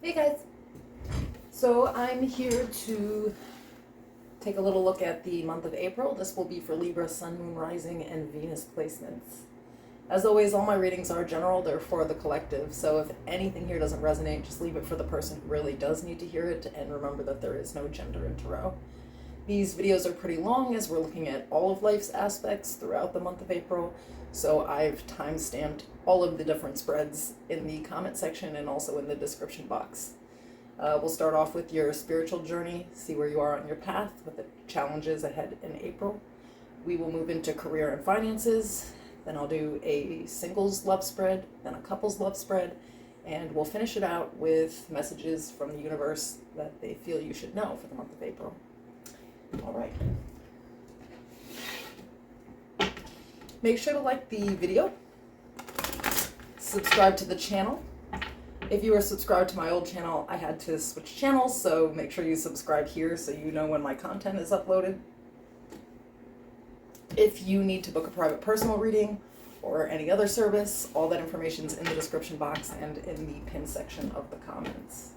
Hey guys! So I'm here to take a little look at the month of April. This will be for Libra, Sun, Moon, Rising, and Venus placements. As always, all my readings are general, they're for the collective, so if anything here doesn't resonate, just leave it for the person who really does need to hear it, and remember that there is no gender in tarot. These videos are pretty long as we're looking at all of life's aspects throughout the month of April, so I've time-stamped all of the different spreads in the comment section and also in the description box. We'll start off with your spiritual journey, see where you are on your path with the challenges ahead in April. We will move into career and finances, then I'll do a singles love spread, then a couples love spread, and we'll finish it out with messages from the universe that they feel you should know for the month of April. All right. Make sure to like the video, subscribe to the channel. If you are subscribed to my old channel, I had to switch channels, so make sure you subscribe here so you know when my content is uploaded. If you need to book a private personal reading or any other service, all that information is in the description box and in the pin section of the comments.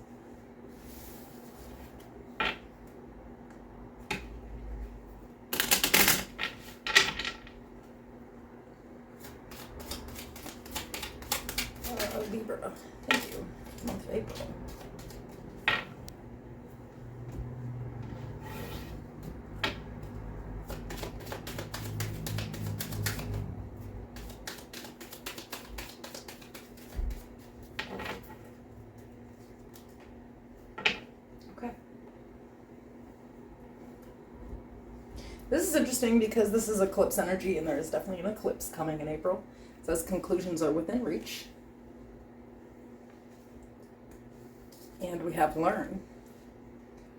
Libra, thank you. Month of April. Okay. This is interesting because this is eclipse energy and there is definitely an eclipse coming in April. It says conclusions are within reach. And we have learn.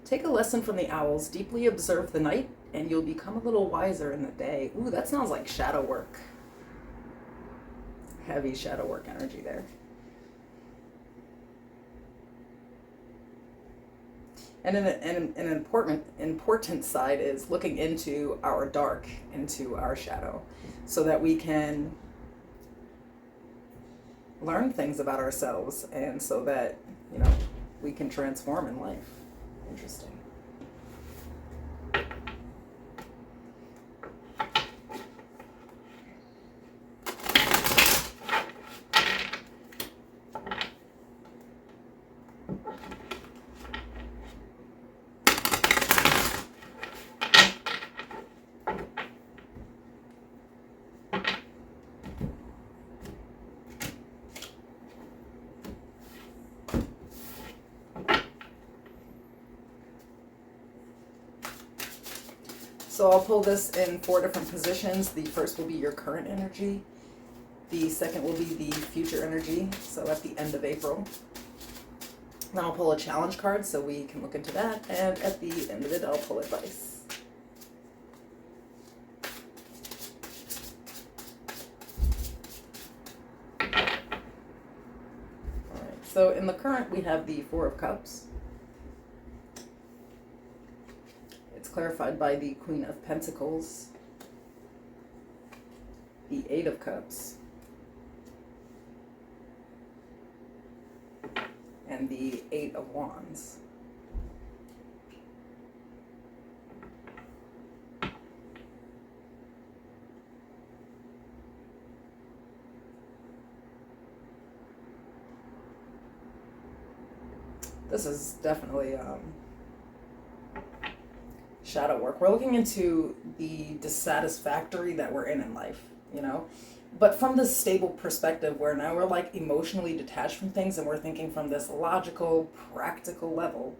Take a lesson from the owls, deeply observe the night, and you'll become a little wiser in the day. Ooh, that sounds like shadow work. Heavy shadow work energy there. And an important side is looking into our dark, into our shadow, so that we can learn things about ourselves, and so that, you know, we can transform in life. Interesting. So I'll pull this in 4 different positions. The first will be your current energy. The second will be the future energy, so at the end of April. Then I'll pull a challenge card so we can look into that. And at the end of it, I'll pull advice. Alright, so in the current, we have the 4 of Cups. Clarified by the Queen of Pentacles, the 8 of Cups, and the 8 of Wands. This is definitely shadow work. We're looking into the dissatisfactory that we're in life, you know, but from this stable perspective where now we're like emotionally detached from things and we're thinking from this logical, practical level.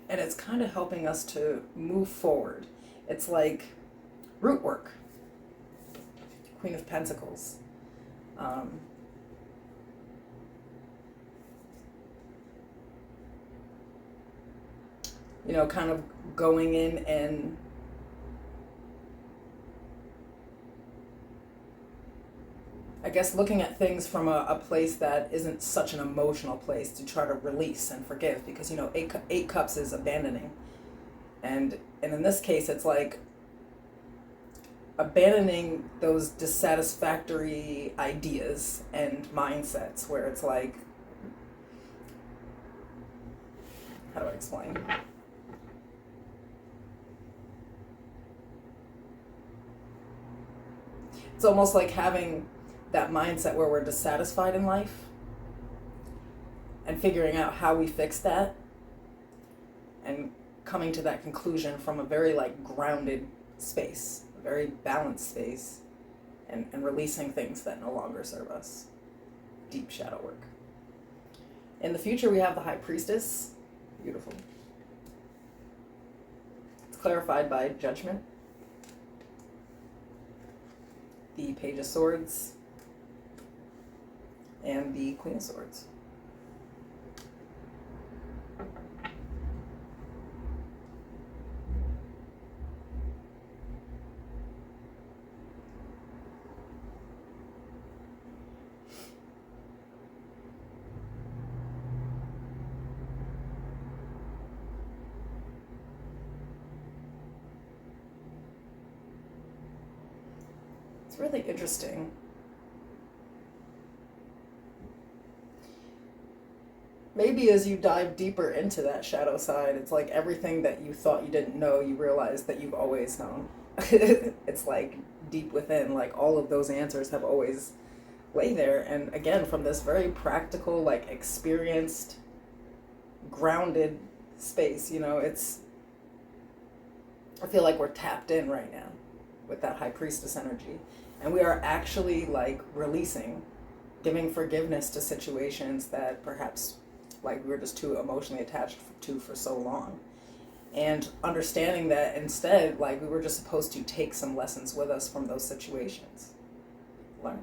And it's kind of helping us to move forward. It's like root work. Queen of Pentacles. You know, kind of going in and I guess looking at things from a place that isn't such an emotional place to try to release and forgive, because, you know, eight cups is abandoning. And in this case, it's like abandoning those dissatisfactory ideas and mindsets where it's like, how do I explain? It's almost like having that mindset where we're dissatisfied in life and figuring out how we fix that and coming to that conclusion from a very like grounded space, a very balanced space, and releasing things that no longer serve us. Deep shadow work. In the future, we have the High Priestess. Beautiful. It's clarified by Judgment. The Page of Swords. And the Queen of Swords. It's really interesting. Maybe as you dive deeper into that shadow side, it's like everything that you thought you didn't know, you realize that you've always known. It's like deep within, like all of those answers have always lay there. And again, from this very practical, like experienced, grounded space, you know, I feel like we're tapped in right now with that High Priestess energy. And we are actually like releasing, giving forgiveness to situations that perhaps like we were just too emotionally attached to for so long. And understanding that instead, like we were just supposed to take some lessons with us from those situations. Learn.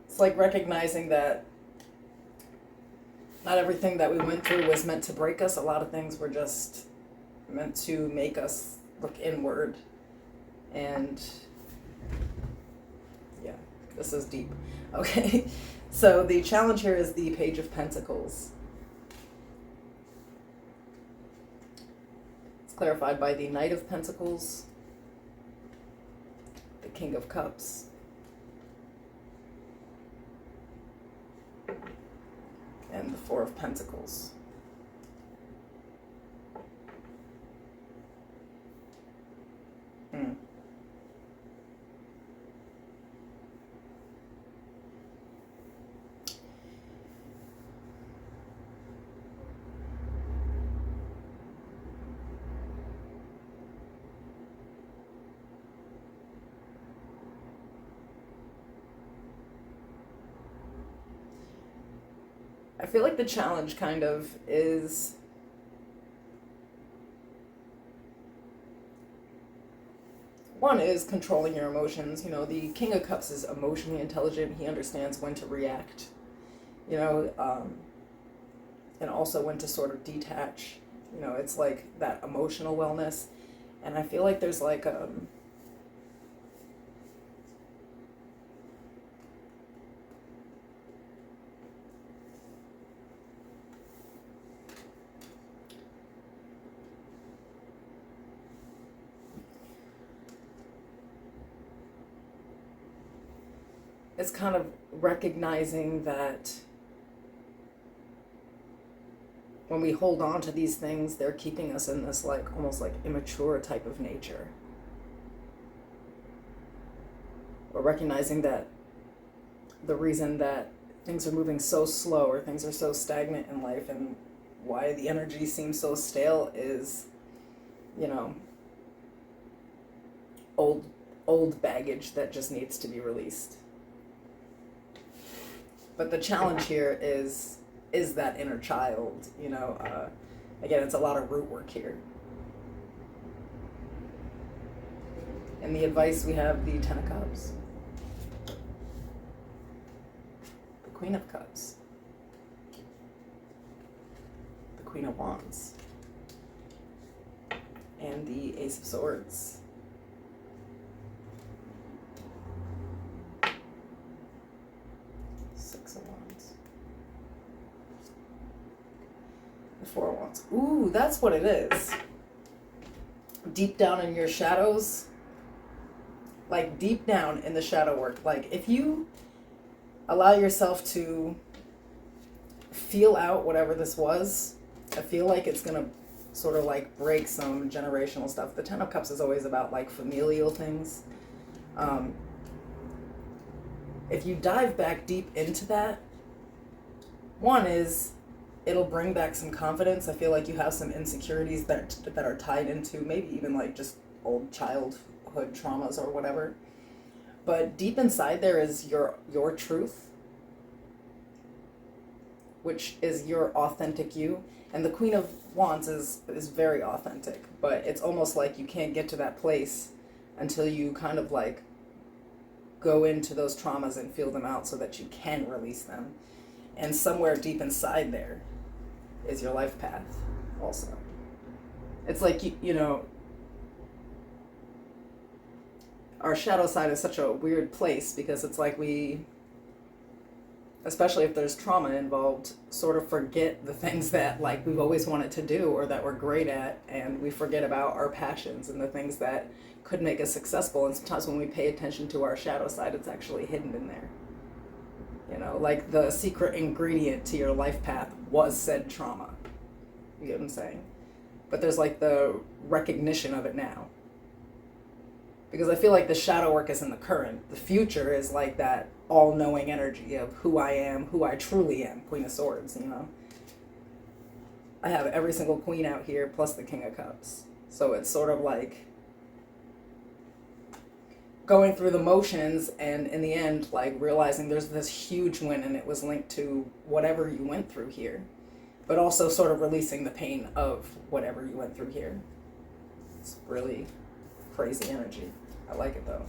It's like recognizing that not everything that we went through was meant to break us. A lot of things were just meant to make us look inward. And yeah, this is deep. Okay, so the challenge here is the Page of Pentacles. It's clarified by the Knight of Pentacles, the King of Cups, and the Four of Pentacles. I feel like the challenge kind of is one is controlling your emotions. You know, the King of Cups is emotionally intelligent. He understands when to react, you know, and also when to sort of detach. You know, it's like that emotional wellness. And I feel like there's like it's kind of recognizing that when we hold on to these things, they're keeping us in this like almost like immature type of nature. Or recognizing that the reason that things are moving so slow or things are so stagnant in life and why the energy seems so stale is, you know, old baggage that just needs to be released. But the challenge here is that inner child, you know, again, it's a lot of root work here. And the advice, we have the Ten of Cups, the Queen of Cups, the Queen of Wands, and the Ace of Swords. Six of Wands. that's what it is. Deep down in your shadows, like deep down in the shadow work, like if you allow yourself to feel out whatever this was, I feel like it's gonna sort of like break some generational stuff. The Ten of Cups is always about like familial things. If you dive back deep into that, one is it'll bring back some confidence. I feel like you have some insecurities that are tied into maybe even like just old childhood traumas or whatever. But deep inside there is your truth, which is your authentic you. And the Queen of Wands is very authentic, but it's almost like you can't get to that place until you kind of like go into those traumas and feel them out so that you can release them. And somewhere deep inside there is your life path also. It's like, you know, our shadow side is such a weird place because it's like we, especially if there's trauma involved, sort of forget the things that like we've always wanted to do or that we're great at, and we forget about our passions and the things that could make us successful. And sometimes when we pay attention to our shadow side, it's actually hidden in there. You know, like the secret ingredient to your life path was said trauma. You get what I'm saying? But there's like the recognition of it now. Because I feel like the shadow work is in the current. The future is like that all-knowing energy of who I am, who I truly am. Queen of Swords, you know. I have every single queen out here plus the King of Cups. So it's sort of like going through the motions and in the end, like realizing there's this huge win and it was linked to whatever you went through here. But also sort of releasing the pain of whatever you went through here. It's really crazy energy. I like it though.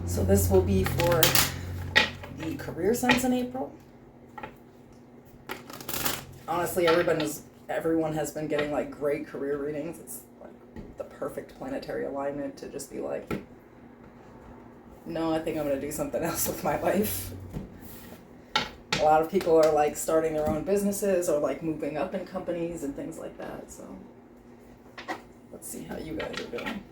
So this will be for the career sense in April. Honestly, everyone has been getting like great career readings. It's like the perfect planetary alignment to just be like, no, I think I'm going to do something else with my life. A lot of people are like starting their own businesses or like moving up in companies and things like that. So let's see how you guys are doing.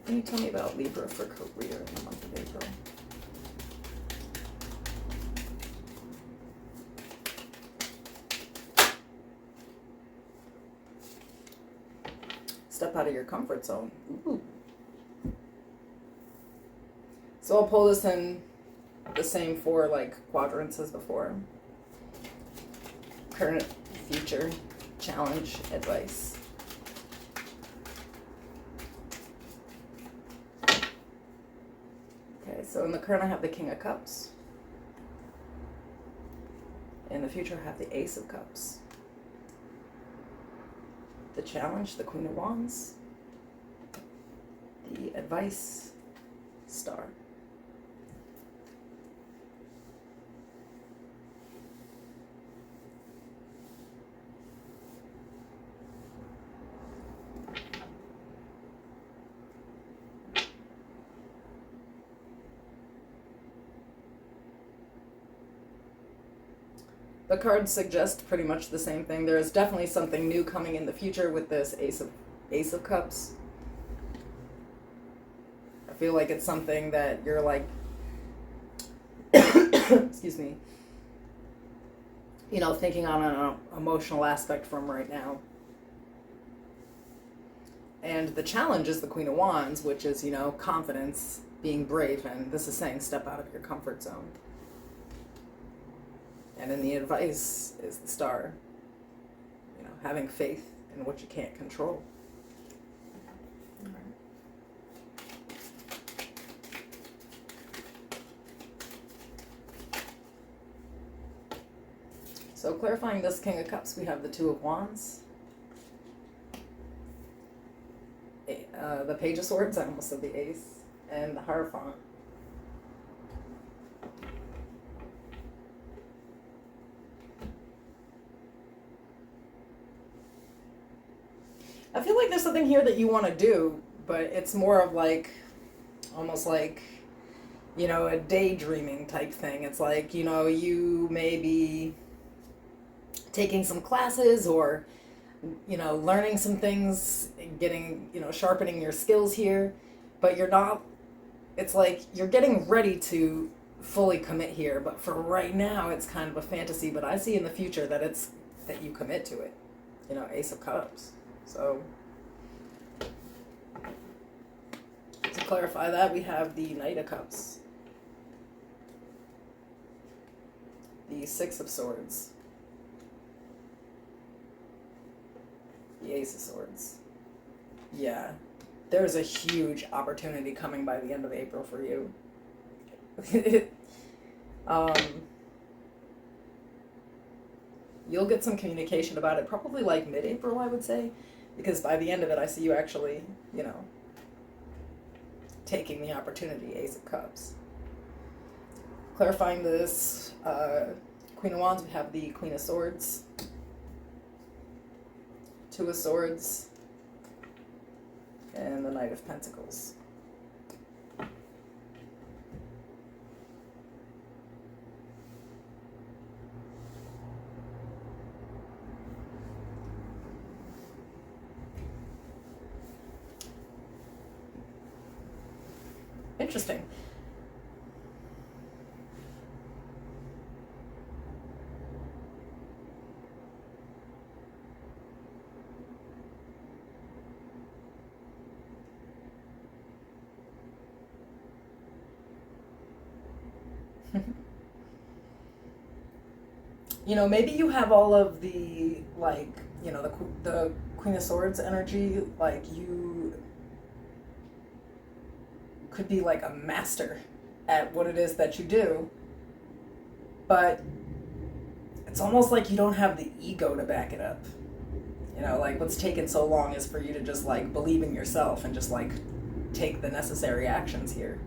Can you tell me about Libra for career in the month of April? Step out of your comfort zone. Ooh. So I'll pull this in the same four like quadrants as before. Current, future, challenge, advice. So in the current I have the King of Cups. In the future I have the Ace of Cups. The challenge, the Queen of Wands. The advice, Star. The cards suggest pretty much the same thing. There is definitely something new coming in the future with this Ace of Cups. I feel like it's something that you're like, excuse me, you know, thinking on an emotional aspect from right now. And the challenge is the Queen of Wands, which is, you know, confidence, being brave, and this is saying step out of your comfort zone. And then the advice is the Star. having faith in what you can't control. So clarifying this King of Cups, we have the Two of Wands, the Page of Swords, I almost said the Ace, and the Hierophant. I feel like there's something here that you want to do, but it's more of like, almost like, you know, a daydreaming type thing. It's like, you know, you may be taking some classes or, you know, learning some things, getting, you know, sharpening your skills here, but you're not, it's like you're getting ready to fully commit here, but for right now it's kind of a fantasy, but I see in the future that it's, that you commit to it, you know, Ace of Cups. So to clarify that, we have the Knight of Cups, the Six of Swords, the Ace of Swords. Yeah, there's a huge opportunity coming by the end of April for you. You'll get some communication about it probably like mid-April, I would say, because by the end of it I see you actually, you know, taking the opportunity, Ace of Cups. Clarifying this Queen of Wands, we have the Queen of Swords, Two of Swords, and the Knight of Pentacles. Interesting. You know, maybe you have all of the, like, you know, the Queen of Swords energy, like you could be like a master at what it is that you do, but it's almost like you don't have the ego to back it up. You know, like what's taken so long is for you to just like believe in yourself and just like take the necessary actions here.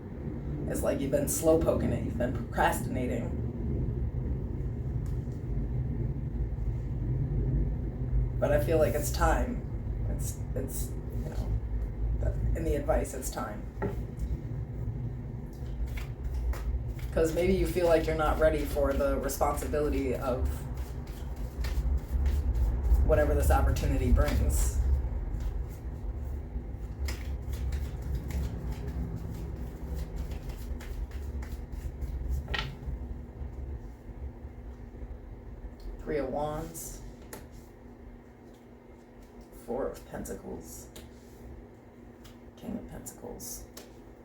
It's like you've been slow poking it, you've been procrastinating. But I feel like it's time. It's you know, in the advice, it's time. Because maybe you feel like you're not ready for the responsibility of whatever this opportunity brings. Three of Wands, Four of Pentacles, King of Pentacles,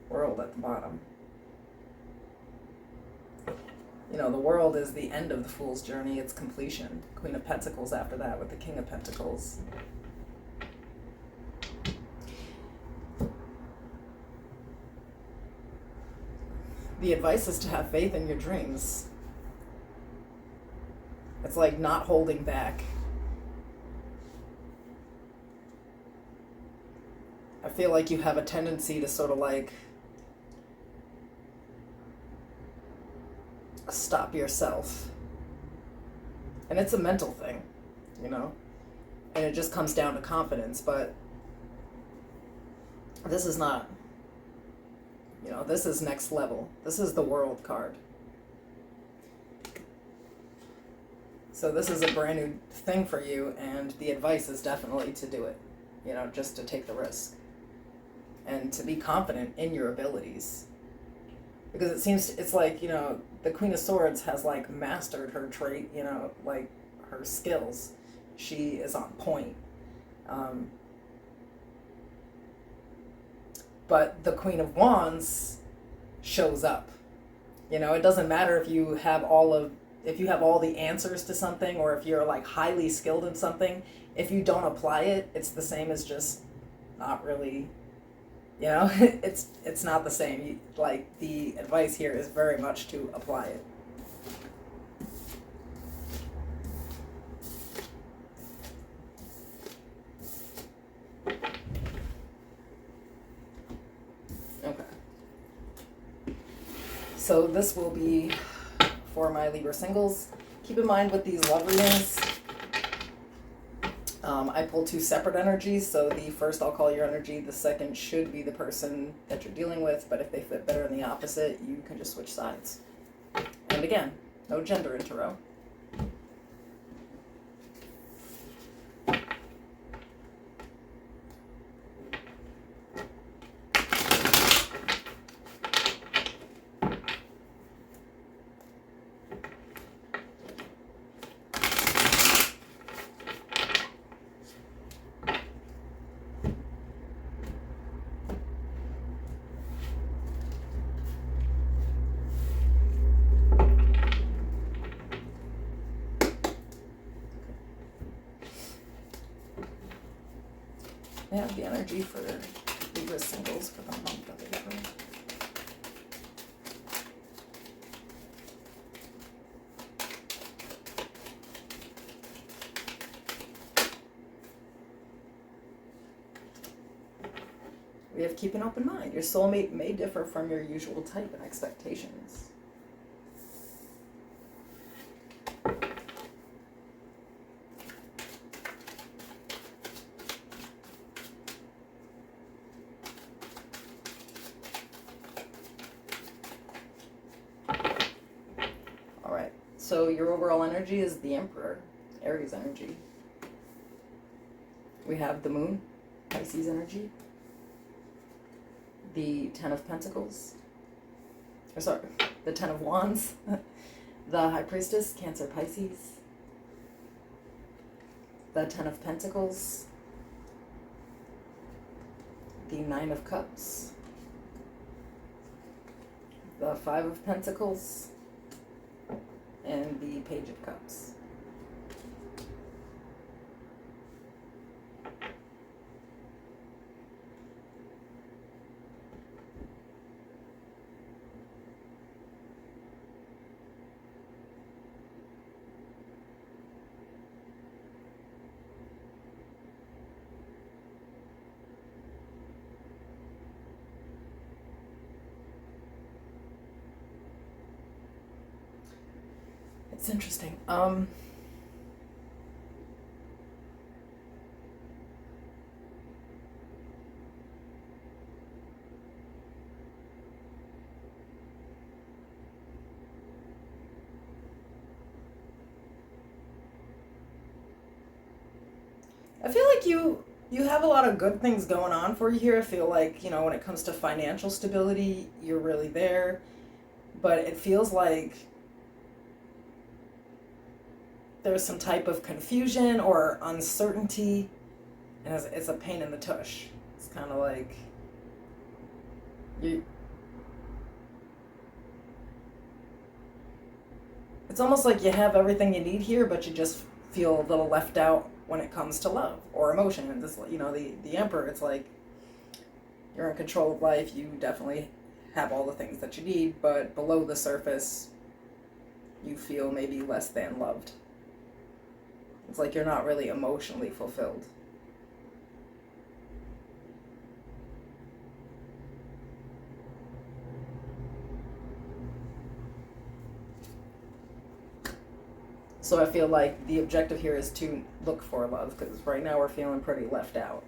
World at the bottom. You know, the World is the end of the Fool's journey, it's completion. Queen of Pentacles after that with the King of Pentacles. The advice is to have faith in your dreams. It's like not holding back. I feel like you have a tendency to sort of like stop yourself. And it's a mental thing, you know? And it just comes down to confidence, but this is not, you know, this is next level. This is the World card. So this is a brand new thing for you, and the advice is definitely to do it, you know, just to take the risk. And to be confident in your abilities. Because it seems, it's like, you know, the Queen of Swords has like mastered her trait, you know, like her skills. She is on point. But the Queen of Wands shows up. You know, it doesn't matter if you have all of if you have all the answers to something, or if you're like highly skilled in something, if you don't apply it, it's the same as just not really, you know, it's not the same. Like, the advice here is very much to apply it. Okay. So this will be for my Libra singles. Keep in mind with these love readings, I pull two separate energies. So the first I'll call your energy, the second should be the person that you're dealing with, but if they fit better in the opposite, you can just switch sides. And again, no gender in tarot. I have the energy for Libra singles for the month of April. We have keep an open mind. Your soulmate may differ from your usual type and expectations. So your overall energy is the Emperor, Aries energy. We have the Moon, Pisces energy. The Ten of Pentacles. Or sorry, the Ten of Wands. The High Priestess, Cancer, Pisces. The Ten of Pentacles. The Nine of Cups. The Five of Pentacles. And the Page of Cups. It's interesting. I feel like you have a lot of good things going on for you here. I feel like, you know, when it comes to financial stability, you're really there. But it feels like there's some type of confusion or uncertainty, and it's a pain in the tush. It's kind of like it's almost like you have everything you need here, but you just feel a little left out when it comes to love or emotion. And this, you know, the Emperor, it's like you're in control of life. You definitely have all the things that you need, but below the surface, you feel maybe less than loved. It's like you're not really emotionally fulfilled. So I feel like the objective here is to look for love, because right now we're feeling pretty left out.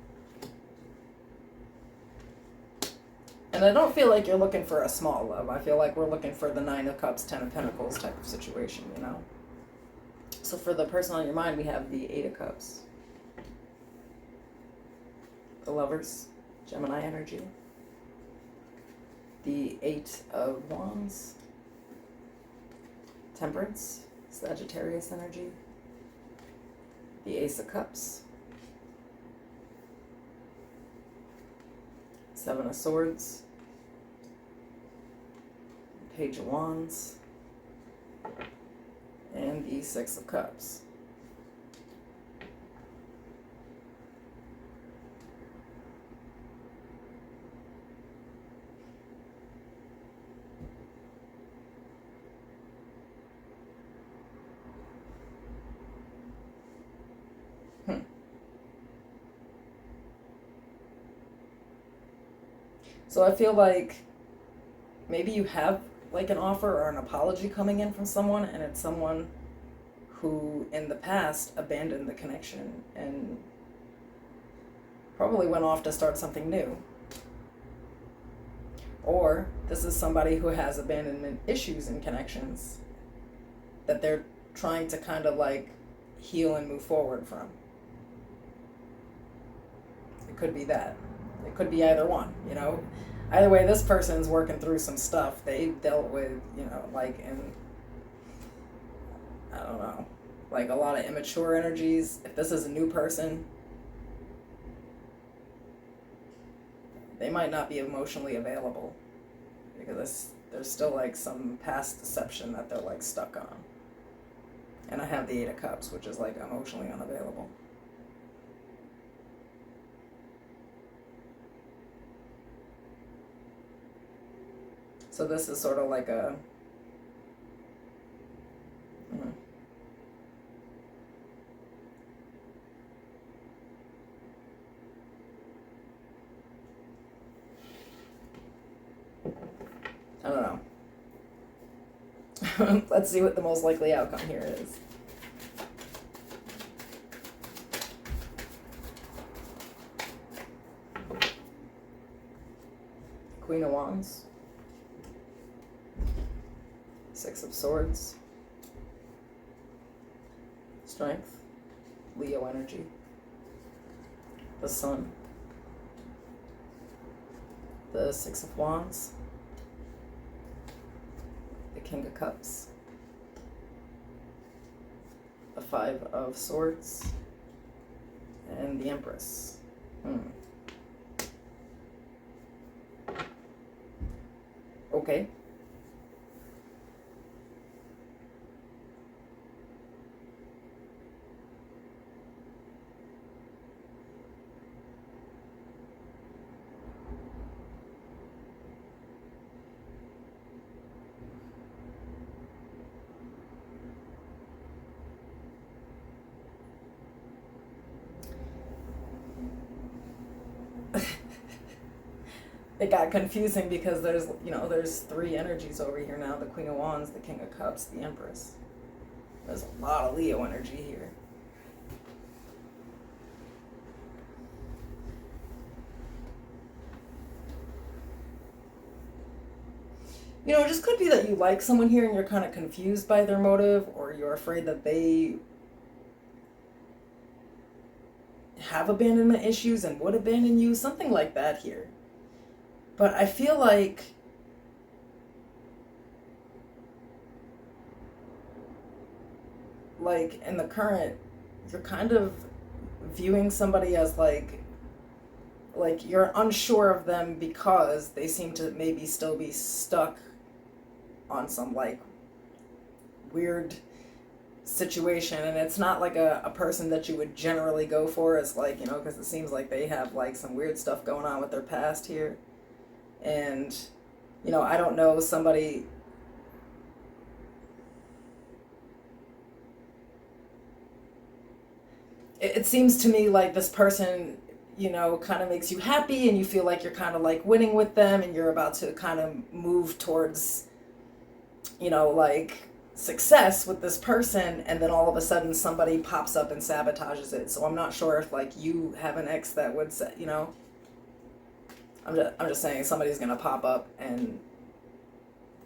And I don't feel like you're looking for a small love. I feel like we're looking for the Nine of Cups, Ten of Pentacles type of situation, you know? So for the person on your mind, we have the Eight of Cups. The Lovers, Gemini energy. The Eight of Wands. Temperance, Sagittarius energy. The Ace of Cups. Seven of Swords. Page of Wands. the Six of Cups. So I feel like maybe you have like an offer or an apology coming in from someone, and it's someone who in the past abandoned the connection and probably went off to start something new. Or this is somebody who has abandonment issues in connections that they're trying to kind of like heal and move forward from. It could be that. It could be either one, you know. Either way, this person's working through some stuff they dealt with, you know, like in, I don't know, like a lot of immature energies. If this is a new person, they might not be emotionally available because there's still like some past deception that they're like stuck on. And I have the Eight of Cups, which is like emotionally unavailable. So this is sort of like a, I don't know. Let's see what the most likely outcome here is. Queen of Wands. Six of Swords. Strength. Leo energy. The Sun. The Six of Wands. The King of Cups. The Five of Swords. And the Empress. Okay. It got confusing because there's three energies over here now: the Queen of Wands, the King of Cups, the Empress. There's a lot of Leo energy here. You know, it just could be that you like someone here and you're kind of confused by their motive, or you're afraid that they have abandonment issues and would abandon you, something like that here. But I feel like in the current, you're kind of viewing somebody as like you're unsure of them because they seem to maybe still be stuck on some like weird situation, and it's not like a person that you would generally go for. It's like, you know, because it seems like they have like some weird stuff going on with their past here. And, you know, I don't know, somebody, it seems to me like this person, you know, kind of makes you happy and you feel like you're kind of like winning with them and you're about to kind of move towards, you know, like success with this person, and then all of a sudden somebody pops up and sabotages it. So I'm not sure if like you have an ex that would say, you know, I'm just saying somebody's gonna pop up and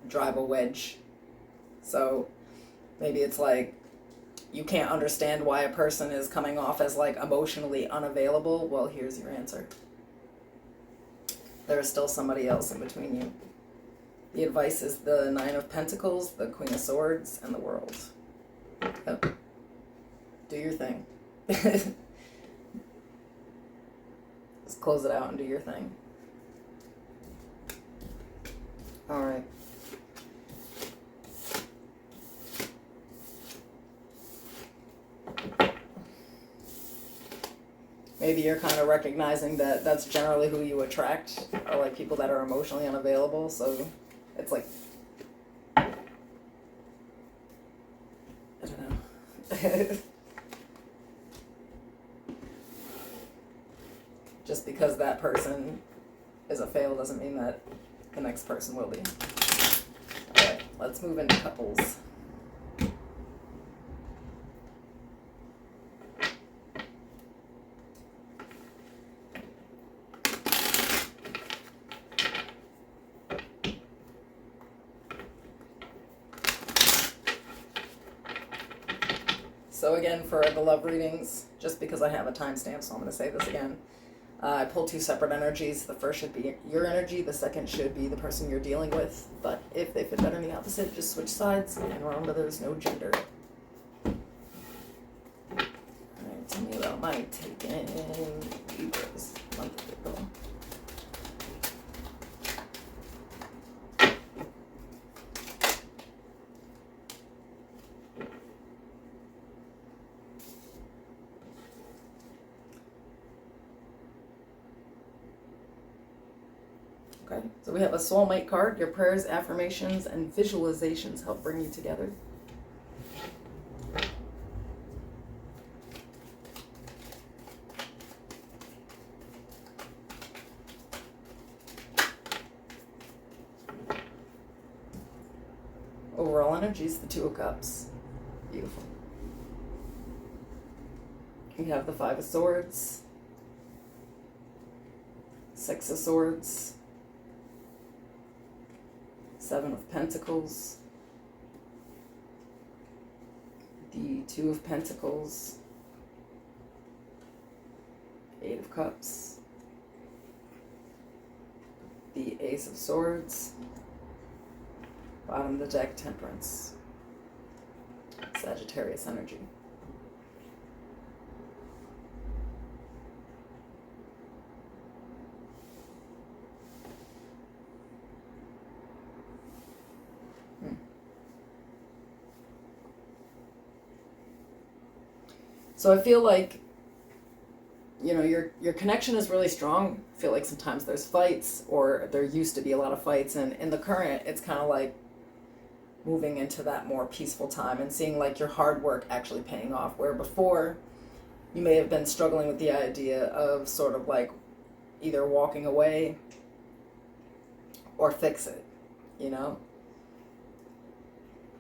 drive a wedge. So maybe it's like you can't understand why a person is coming off as like emotionally unavailable. Well, here's your answer. There is still somebody else in between you. The advice is the Nine of Pentacles, the Queen of Swords, and the World. Yep. Do your thing. Just close it out and do your thing. All right. maybe you're kind of recognizing that that's generally who you attract, are like people that are emotionally unavailable. So it's like, I don't know. Just because that person is a fail doesn't mean that the next person will be. Alright, let's move into couples. So again, for the love readings, just because I have a timestamp, so I'm going to say this again. I pulled two separate energies. The first should be your energy. The second should be the person you're dealing with. But if they fit better than the opposite, just switch sides. And remember, there's no gender. Alright, tell me about my taken Libras month of April. Okay, so we have a soulmate card. Your prayers, affirmations, and visualizations help bring you together. Overall energy is the Two of Cups. Beautiful. We have the Five of Swords, Six of Swords, Seven of Pentacles, the Two of Pentacles, Eight of Cups, the Ace of Swords, bottom of the deck, Temperance, Sagittarius energy. So I feel like, you know, your connection is really strong. I feel like sometimes there's fights, or there used to be a lot of fights, and in the current, it's kind of like moving into that more peaceful time and seeing like your hard work actually paying off, where before you may have been struggling with the idea of sort of like either walking away or fix it, you know?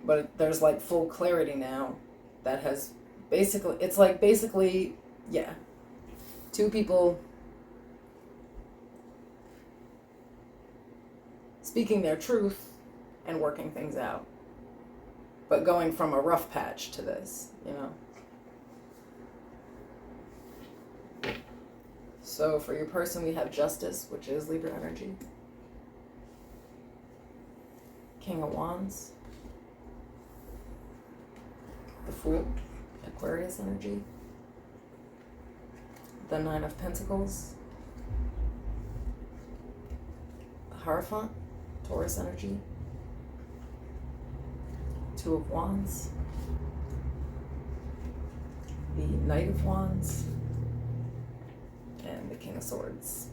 But there's like full clarity now that has basically, it's like basically, yeah, two people speaking their truth and working things out, but going from a rough patch to this, you know. So for your person, we have Justice, which is Libra energy, King of Wands, the Fool, Aquarius energy, the Nine of Pentacles, the Hierophant, Taurus energy, Two of Wands, the Knight of Wands, and the King of Swords.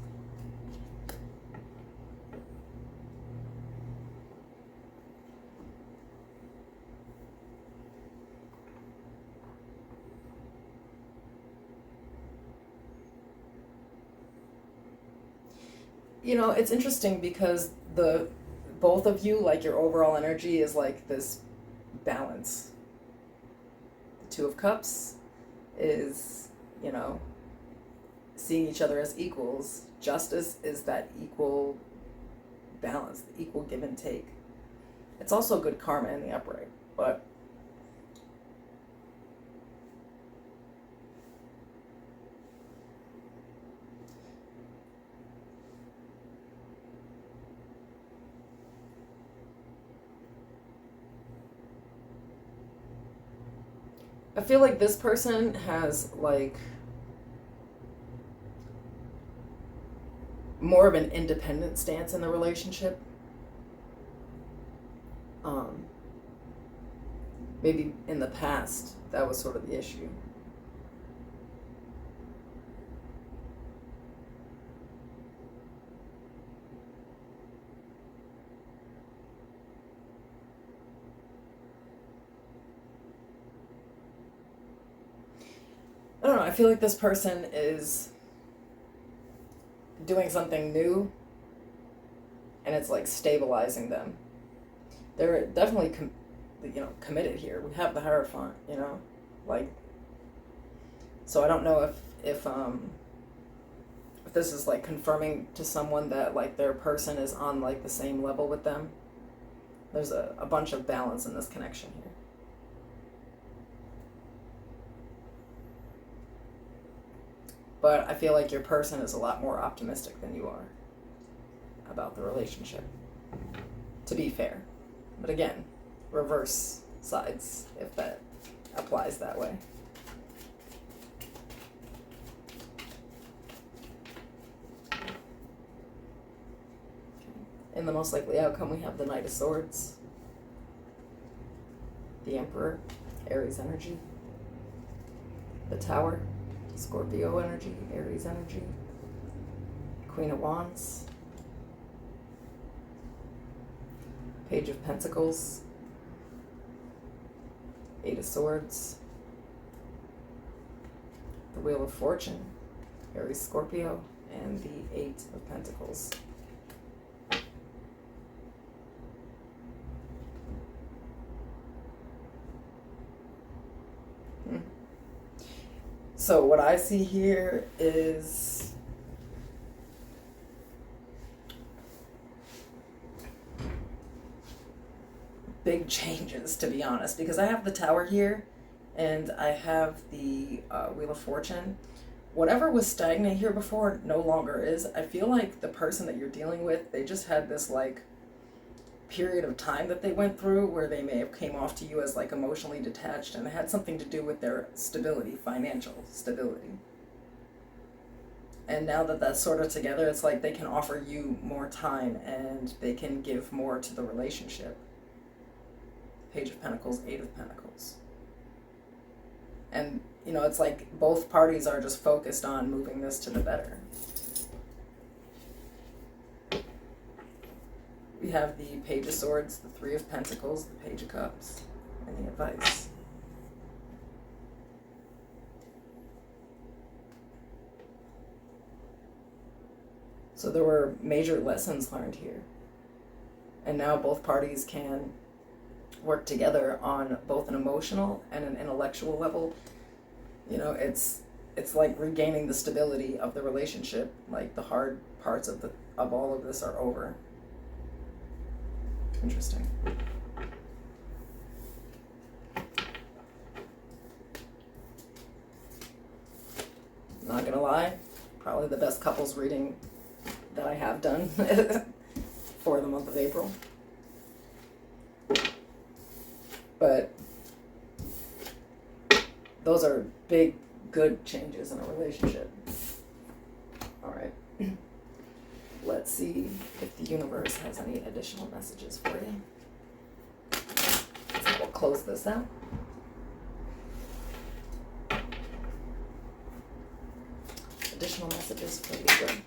You know, it's interesting because both of you, like your overall energy is like this balance. The Two of Cups is, you know, seeing each other as equals. Justice is that equal balance, the equal give and take. It's also good karma in the upright, but I feel like this person has like more of an independent stance in the relationship. Maybe in the past that was sort of the issue. know, I feel like this person is doing something new and it's like stabilizing them. They're definitely committed here. We have the Hierophant, like, so I don't know if this is like confirming to someone that like their person is on like the same level with them. There's a bunch of balance in this connection here. But I feel like your person is a lot more optimistic than you are about the relationship, to be fair. But again, reverse sides if that applies that way. In the most likely outcome, we have the Knight of Swords, the Emperor, Aries energy, the Tower, Scorpio energy, Aries energy, Queen of Wands, Page of Pentacles, Eight of Swords, the Wheel of Fortune, Aries, Scorpio, and the Eight of Pentacles. So what I see here is big changes, to be honest, because I have the Tower here and I have the Wheel of Fortune. Whatever was stagnant here before no longer is. I feel like the person that you're dealing with, they just had this like period of time that they went through where they may have came off to you as like emotionally detached, and it had something to do with their stability, financial stability. And now that that's sort of together, it's like they can offer you more time and they can give more to the relationship. Page of Pentacles, Eight of Pentacles. And, it's like both parties are just focused on moving this to the better. We have the Page of Swords, the Three of Pentacles, the Page of Cups, and the Advice. So there were major lessons learned here. And now both parties can work together on both an emotional and an intellectual level. It's like regaining the stability of the relationship. Like the hard parts of all of this are over. Interesting. Not gonna lie, probably the best couples reading that I have done for the month of April. But those are big, good changes in a relationship. All right. Let's see if the universe has any additional messages for you. So we'll close this out. Additional messages for Libra.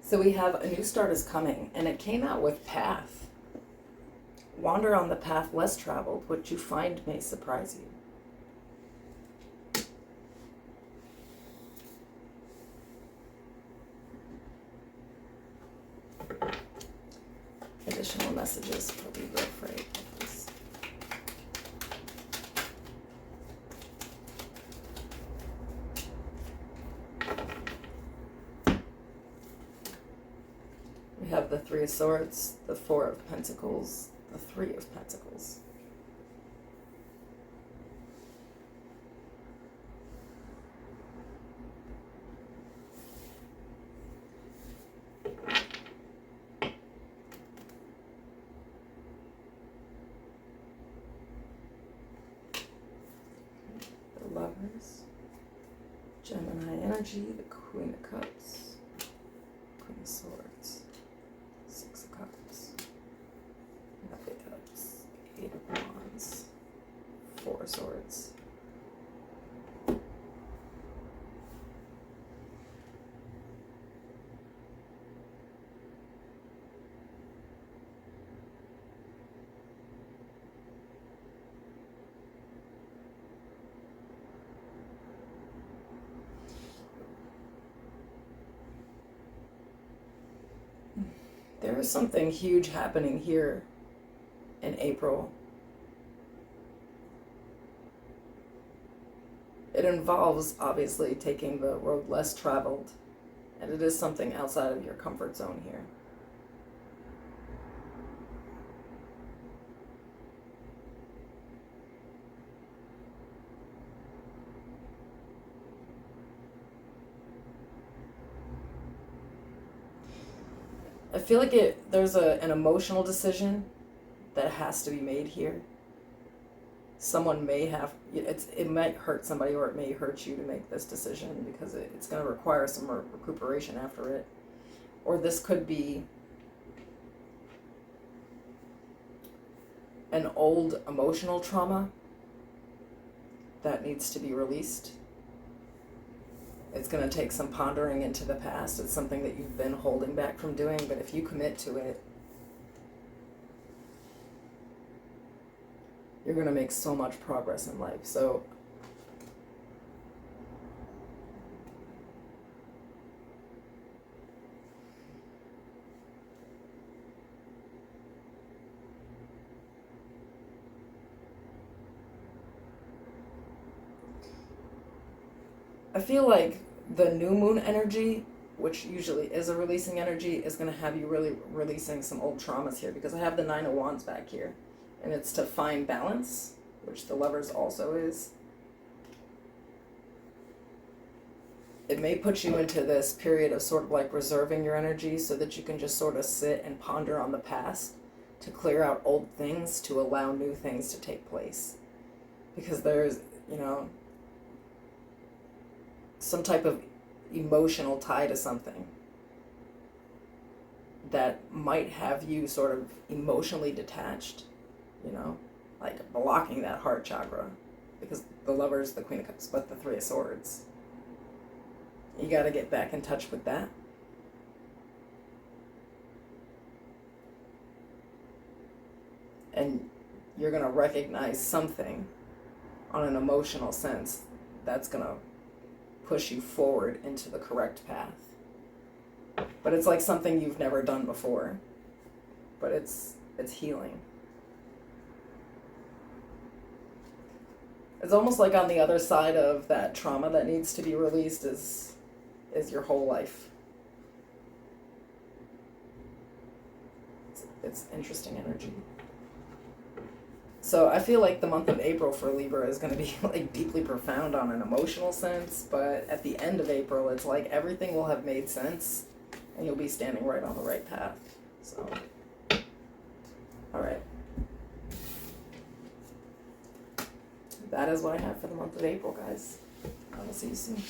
So we have a new start is coming, and it came out with path. Wander on the path less traveled. What you find may surprise you. Additional messages for Libra for April, please. We have the Three of Swords, the Four of Pentacles, the Three of Pentacles. The Lovers, Gemini energy, the Queen of Cups, Queen of Swords, Six of Cups, Knight of Cups, Eight of Wands, Four of Swords, There is something huge happening here in April. It involves, obviously, taking the road less traveled, and it is something outside of your comfort zone here. I feel like there's an emotional decision that has to be made here. Someone may have, it might hurt somebody, or it may hurt you to make this decision, because it's going to require some recuperation after it. Or this could be an old emotional trauma that needs to be released. It's going to take some pondering into the past. It's something that you've been holding back from doing, but if you commit to it, you're going to make so much progress in life. So I feel like the new moon energy, which usually is a releasing energy, is going to have you really releasing some old traumas here, because I have the Nine of Wands back here, and it's to find balance, which the Lovers also is. It may put you into this period of sort of like reserving your energy so that you can just sort of sit and ponder on the past, to clear out old things, to allow new things to take place. Because there's, some type of emotional tie to something that might have you sort of emotionally detached, like blocking that heart chakra, because the Lover is the Queen of Cups, but the Three of Swords. You got to get back in touch with that. And you're going to recognize something on an emotional sense that's going to push you forward into the correct path. But it's like something you've never done before. But it's healing. It's almost like on the other side of that trauma that needs to be released is your whole life. It's interesting energy. So I feel like the month of April for Libra is going to be like deeply profound on an emotional sense, but at the end of April, it's like everything will have made sense and you'll be standing right on the right path. So, all right. That is what I have for the month of April, guys. I will see you soon.